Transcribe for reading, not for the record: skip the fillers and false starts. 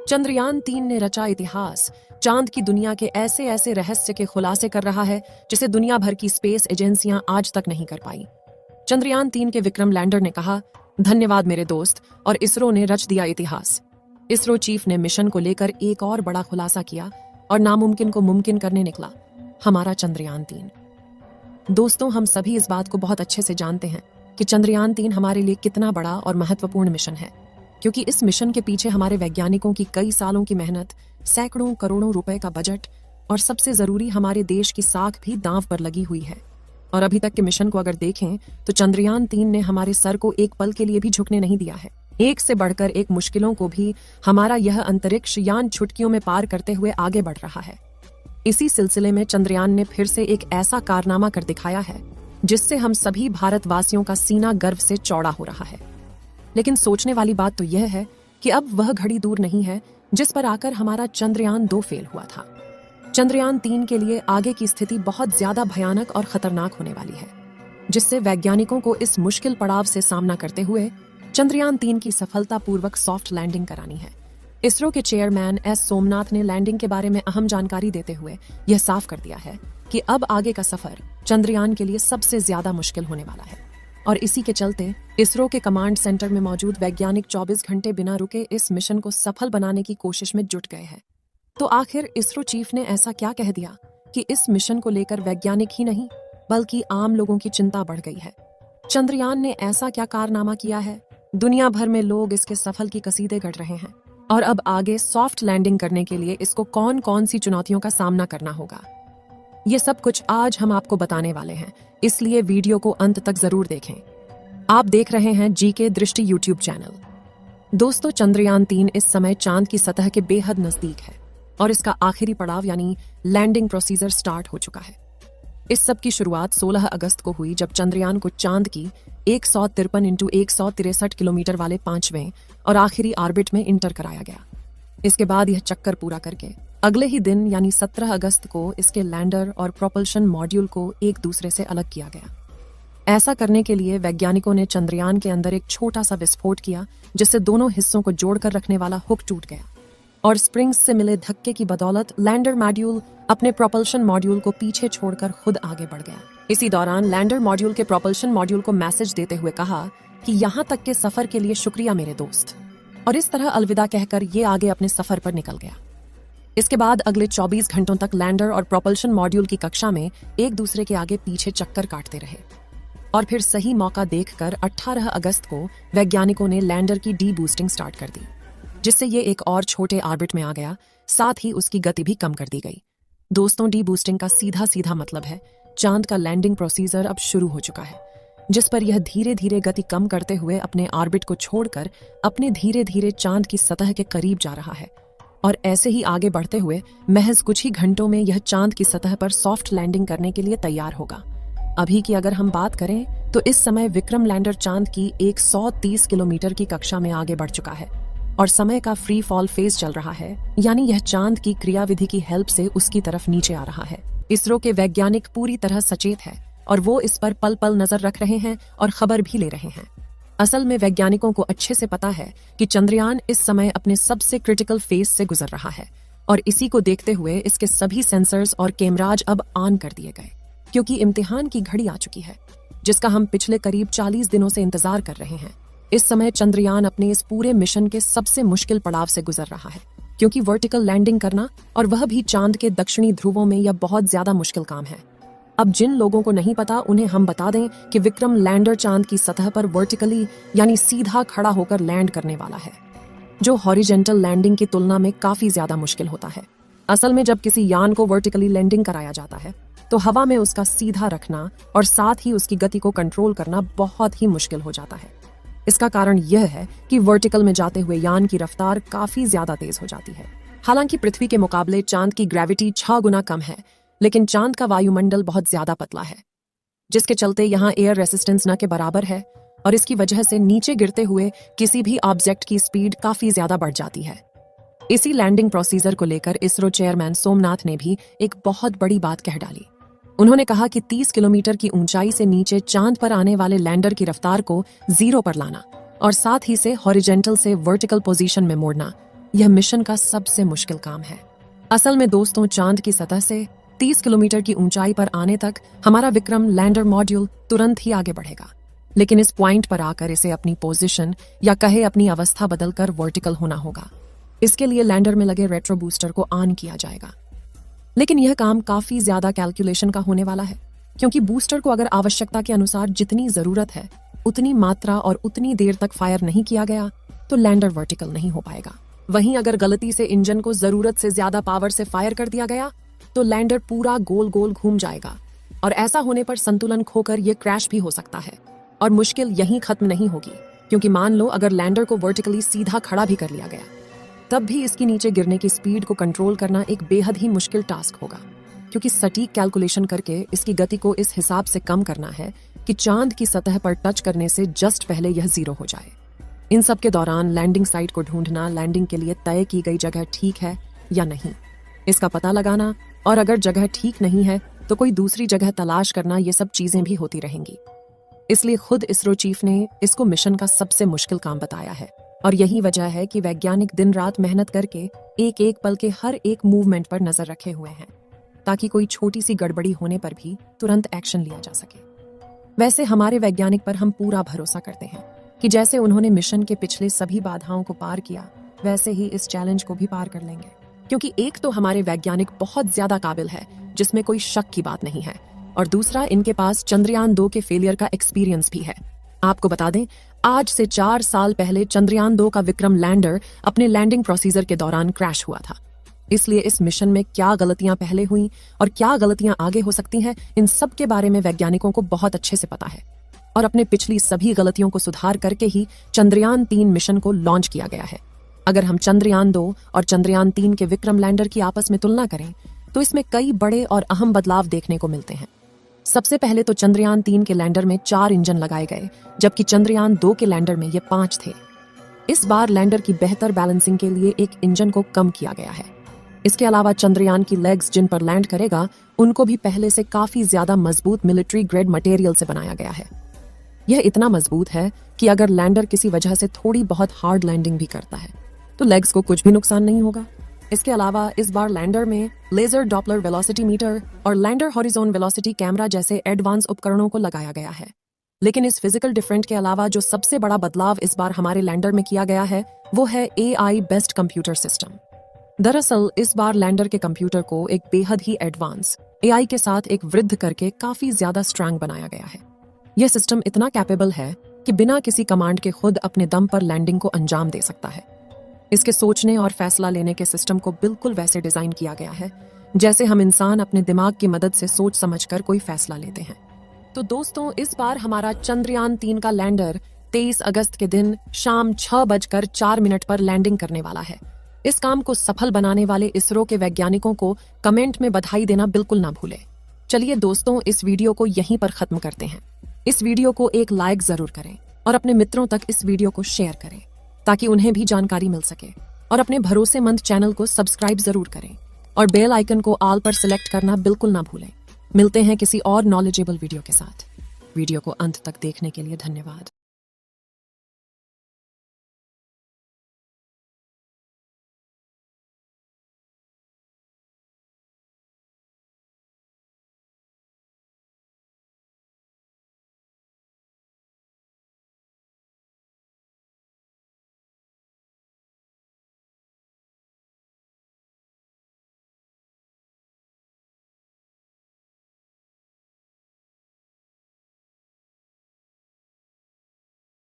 चंद्रयान 3 ने रचा इतिहास। चांद की दुनिया के ऐसे ऐसे रहस्य के खुलासे कर रहा है जिसे दुनिया भर की स्पेस एजेंसियां आज तक नहीं कर पाई। चंद्रयान 3 के विक्रम लैंडर ने कहा, धन्यवाद मेरे दोस्त, और इसरो ने रच दिया इतिहास। इसरो चीफ ने मिशन को लेकर एक और बड़ा खुलासा किया और नामुमकिन को मुमकिन करने निकला, हमारा चंद्रयान 3। दोस्तों, हम सभी इस बात को बहुत अच्छे से जानते हैं कि चंद्रयान 3 हमारे लिए कितना बड़ा और महत्वपूर्ण मिशन है, क्योंकि इस मिशन के पीछे हमारे वैज्ञानिकों की कई सालों की मेहनत, सैकड़ों करोड़ों रुपए का बजट और सबसे जरूरी हमारे देश की साख भी दांव पर लगी हुई है। और अभी तक के मिशन को अगर देखें तो चंद्रयान 3 ने हमारे सर को एक पल के लिए भी झुकने नहीं दिया है। एक से बढ़कर एक मुश्किलों को भी हमारा यह अंतरिक्ष यान चुटकियों में पार करते हुए आगे बढ़ रहा है। इसी सिलसिले में चंद्रयान ने फिर से एक ऐसा कारनामा कर दिखाया है जिससे हम सभी भारतवासियों का सीना गर्व से चौड़ा हो रहा है। लेकिन सोचने वाली बात तो यह है कि अब वह घड़ी दूर नहीं है जिस पर आकर हमारा चंद्रयान 2 फेल हुआ था। चंद्रयान 3 के लिए आगे की स्थिति बहुत ज्यादा भयानक और खतरनाक होने वाली है, जिससे वैज्ञानिकों को इस मुश्किल पड़ाव से सामना करते हुए चंद्रयान 3 की सफलतापूर्वक सॉफ्ट लैंडिंग करानी है। इसरो के चेयरमैन एस सोमनाथ ने लैंडिंग के बारे में अहम जानकारी देते हुए यह साफ कर दिया है कि अब आगे का सफर चंद्रयान के लिए सबसे ज्यादा मुश्किल होने वाला है, और इसी के चलते इसरो के कमांड सेंटर में मौजूद वैज्ञानिक 24 घंटे बिना रुके इस मिशन को सफल बनाने की कोशिश में जुट गए हैं। तो आखिर इसरो चीफ ने ऐसा क्या कह दिया कि इस मिशन को लेकर वैज्ञानिक ही नहीं बल्कि आम लोगों की चिंता बढ़ गई है? चंद्रयान ने ऐसा क्या कारनामा किया है? दुनिया भर में लोग इसके सफल की कसीदे गढ़ रहे हैं, और अब आगे सॉफ्ट लैंडिंग करने के लिए इसको कौन कौन सी चुनौतियों का सामना करना होगा, ये सब कुछ आज हम आपको बताने वाले हैं, इसलिए वीडियो को अंत तक जरूर देखें। आप देख रहे हैं जीके दृष्टि यूट्यूब चैनल। दोस्तों, चंद्रयान 3 इस समय चांद की सतह के बेहद नजदीक है और इसका आखिरी पड़ाव यानी लैंडिंग प्रोसीजर स्टार्ट हो चुका है। इस सब की शुरुआत 16 अगस्त को हुई जब चंद्रयान को चांद की 153 × 163 किलोमीटर वाले 5वें और आखिरी ऑर्बिट में इंटर कराया गया। इसके बाद यह चक्कर पूरा करके अगले ही दिन यानी 17 अगस्त को इसके लैंडर और प्रोपल्शन मॉड्यूल को एक दूसरे से अलग किया गया। ऐसा करने के लिए वैज्ञानिकों ने चंद्रयान के अंदर एक छोटा सा विस्फोट किया, जिससे दोनों हिस्सों को जोड़कर रखने वाला हुक टूट गया, और स्प्रिंग्स से मिले धक्के की बदौलत लैंडर मॉड्यूल अपने प्रोपल्शन मॉड्यूल को पीछे छोड़कर खुद आगे बढ़ गया। इसी दौरान लैंडर मॉड्यूल के प्रोपल्शन मॉड्यूल को मैसेज देते हुए कहा कि यहाँ तक के सफर के लिए शुक्रिया मेरे दोस्त, और इस तरह अलविदा कहकर ये आगे अपने सफर पर निकल गया। इसके बाद अगले 24 घंटों तक लैंडर और प्रोपल्शन मॉड्यूल की कक्षा में एक दूसरे के आगे पीछे चक्कर काटते रहे, और फिर सही मौका देखकर 18 अगस्त को वैज्ञानिकों ने लैंडर की डी बूस्टिंग स्टार्ट कर दी, जिससे ये एक और छोटे ऑर्बिट में आ गया, साथ ही उसकी गति भी कम कर दी गई। दोस्तों, डी बूस्टिंग का सीधा सीधा मतलब है चांद का लैंडिंग प्रोसीजर अब शुरू हो चुका है, जिस पर यह धीरे धीरे गति कम करते हुए अपने ऑर्बिट को छोड़कर अपने धीरे धीरे चांद की सतह के करीब जा रहा है, और ऐसे ही आगे बढ़ते हुए महज कुछ ही घंटों में यह चांद की सतह पर सॉफ्ट लैंडिंग करने के लिए तैयार होगा। अभी की अगर हम बात करें तो इस समय विक्रम लैंडर चांद की 130 किलोमीटर की कक्षा में आगे बढ़ चुका है, और समय का फ्री फॉल फेज चल रहा है, यानी यह चांद की क्रियाविधि की हेल्प से उसकी तरफ नीचे आ रहा है। इसरो के वैज्ञानिक पूरी तरह सचेत है और वो इस पर पल पल नजर रख रहे हैं और खबर भी ले रहे हैं। असल में वैज्ञानिकों को अच्छे से पता है कि चंद्रयान इस समय अपने सबसे क्रिटिकल फेज से गुजर रहा है, और इसी को देखते हुए इसके सभी सेंसर्स और कैमराज अब ऑन कर दिए गए, क्योंकि इम्तिहान की घड़ी आ चुकी है, जिसका हम पिछले करीब 40 दिनों से इंतजार कर रहे हैं। इस समय चंद्रयान अपने इस पूरे मिशन के सबसे मुश्किल पड़ाव से गुजर रहा है, क्योंकि वर्टिकल लैंडिंग करना, और वह भी चांद के दक्षिणी ध्रुवों में, यह बहुत ज्यादा मुश्किल काम है। अब जिन लोगों को नहीं पता उन्हें हम बता दें कि विक्रम लैंडर चांद की सतह पर वर्टिकली यानी सीधा खड़ा होकर लैंड करने वाला है, जो हॉरिजेंटल लैंडिंग की तुलना में काफी ज्यादा मुश्किल होता है। असल में जब किसी यान को वर्टिकली लैंडिंग कराया जाता है तो हवा में उसका सीधा रखना और साथ ही उसकी गति को कंट्रोल करना बहुत ही मुश्किल हो जाता है। इसका कारण यह है कि वर्टिकल में जाते हुए यान की रफ्तार काफी ज्यादा तेज हो जाती है। हालांकि पृथ्वी के मुकाबले चांद की ग्रेविटी 6 गुना कम है, लेकिन चांद का वायुमंडल बहुत ज्यादा पतला है, जिसके चलते यहाँ एयर रेसिस्टेंस न के बराबर है, और इसकी वजह से नीचे गिरते हुए किसी भी ऑब्जेक्ट की स्पीड काफी ज्यादा बढ़ जाती है। इसी लैंडिंग प्रोसीजर को लेकर इसरो चेयरमैन सोमनाथ ने भी एक बहुत बड़ी बात कह डाली। उन्होंने कहा कि 30 किलोमीटर की ऊंचाई से नीचे चांद पर आने वाले लैंडर की रफ्तार को 0 पर लाना और साथ ही से हॉरिजेंटल से वर्टिकल पोजीशन में मोड़ना यह मिशन का सबसे मुश्किल काम है। असल में दोस्तों, चांद की सतह से 30 किलोमीटर की ऊंचाई पर आने तक हमारा विक्रम लैंडर मॉड्यूल तुरंत ही आगे बढ़ेगा, लेकिन इस पॉइंट पर आकर इसे अपनी पोजीशन या कहे अपनी अवस्था बदलकर वर्टिकल होना होगा। इसके लिए लैंडर में लगे रेट्रो बूस्टर को ऑन किया जाएगा। लेकिन यह काम काफी ज्यादा कैलकुलेशन का होने वाला है, क्योंकि बूस्टर को अगर आवश्यकता के अनुसार जितनी जरूरत है उतनी मात्रा और उतनी देर तक फायर नहीं किया गया तो लैंडर वर्टिकल नहीं हो पाएगा। वहीं अगर गलती से इंजन को जरूरत से ज्यादा पावर से फायर कर दिया गया तो लैंडर पूरा गोल गोल घूम जाएगा, और ऐसा होने पर संतुलन खोकर यह क्रैश भी हो सकता है। और मुश्किल यहीं खत्म नहीं होगी, क्योंकि मान लो अगर लैंडर को वर्टिकली सीधा खड़ा भी कर लिया गया, तब भी इसकी नीचे गिरने की स्पीड को कंट्रोल करना एक बेहद ही मुश्किल टास्क होगा, क्योंकि सटीक कैलकुलेशन करके इसकी गति को इस हिसाब से कम करना है कि चांद की सतह पर टच करने से जस्ट पहले यह 0 हो जाए। इन सब के दौरान लैंडिंग साइट को ढूंढना, लैंडिंग के लिए तय की गई जगह ठीक है या नहीं, इसका पता लगाना, और अगर जगह ठीक नहीं है तो कोई दूसरी जगह तलाश करना, ये सब चीजें भी होती रहेंगी। इसलिए खुद इसरो चीफ ने इसको मिशन का सबसे मुश्किल काम बताया है, और यही वजह है कि वैज्ञानिक दिन रात मेहनत करके एक एक पल के हर एक मूवमेंट पर नजर रखे हुए हैं, ताकि कोई छोटी सी गड़बड़ी होने पर भी तुरंत एक्शन लिया जा सके। वैसे हमारे वैज्ञानिक पर हम पूरा भरोसा करते हैं कि जैसे उन्होंने मिशन के पिछले सभी बाधाओं को पार किया, वैसे ही इस चैलेंज को भी पार कर लेंगे। क्योंकि एक तो हमारे वैज्ञानिक बहुत ज्यादा काबिल है, जिसमें कोई शक की बात नहीं है, और दूसरा इनके पास चंद्रयान 2 के फेलियर का एक्सपीरियंस भी है। आपको बता दें, आज से 4 साल पहले चंद्रयान 2 का विक्रम लैंडर अपने लैंडिंग प्रोसीजर के दौरान क्रैश हुआ था। इसलिए इस मिशन में क्या गलतियां पहले हुई और क्या गलतियां आगे हो सकती हैं, इन सब के बारे में वैज्ञानिकों को बहुत अच्छे से पता है, और अपने पिछली सभी गलतियों को सुधार करके ही चंद्रयान 3 मिशन को लॉन्च किया गया है। अगर हम चंद्रयान 2 और चंद्रयान 3 के विक्रम लैंडर की आपस में तुलना करें तो इसमें कई बड़े और अहम बदलाव देखने को मिलते हैं। सबसे पहले तो चंद्रयान 3 के लैंडर में 4 इंजन लगाए गए, जबकि चंद्रयान 2 के लैंडर में ये 5 थे। इस बार लैंडर की बेहतर बैलेंसिंग के लिए एक इंजन को कम किया गया है। इसके अलावा चंद्रयान की लेग्स जिन पर लैंड करेगा, उनको भी पहले से काफी ज्यादा मजबूत मिलिट्री ग्रेड मटेरियल से बनाया गया है। यह इतना मजबूत है कि अगर लैंडर किसी वजह से थोड़ी बहुत हार्ड लैंडिंग भी करता है तो लेग्स को कुछ भी नुकसान नहीं होगा। इसके अलावा इस बार लैंडर में लेजर डॉपलर वेलोसिटी मीटर और लैंडर हॉरिजॉन वेलोसिटी कैमरा जैसे एडवांस उपकरणों को लगाया गया है। लेकिन इस फिजिकल डिफरेंट के अलावा जो सबसे बड़ा बदलाव इस बार हमारे लैंडर में किया गया है वो है AI बेस्ड कंप्यूटर सिस्टम। दरअसल इस बार लैंडर के कंप्यूटर को एक बेहद ही एडवांस AI के साथ एक वृद्ध करके काफी ज्यादा स्ट्रांग बनाया गया है। यह सिस्टम इतना कैपेबल है कि बिना किसी कमांड के खुद अपने दम पर लैंडिंग को अंजाम दे सकता है। इसके सोचने और फैसला लेने के सिस्टम को बिल्कुल वैसे डिजाइन किया गया है जैसे हम इंसान अपने दिमाग की मदद से सोच समझकर कोई फैसला लेते हैं। तो दोस्तों, इस बार हमारा चंद्रयान 3 का लैंडर 23 अगस्त के दिन शाम 6:04 पर लैंडिंग करने वाला है। इस काम को सफल बनाने वाले इसरो के वैज्ञानिकों को कमेंट में बधाई देना बिल्कुल ना भूलें। चलिए दोस्तों, इस वीडियो को यहीं पर खत्म करते हैं। इस वीडियो को एक लाइक जरूर करें और अपने मित्रों तक इस वीडियो को शेयर करें ताकि उन्हें भी जानकारी मिल सके, और अपने भरोसेमंद चैनल को सब्सक्राइब जरूर करें और बेल आइकन को ऑल पर सिलेक्ट करना बिल्कुल ना भूलें। मिलते हैं किसी और नॉलेजेबल वीडियो के साथ। वीडियो को अंत तक देखने के लिए धन्यवाद।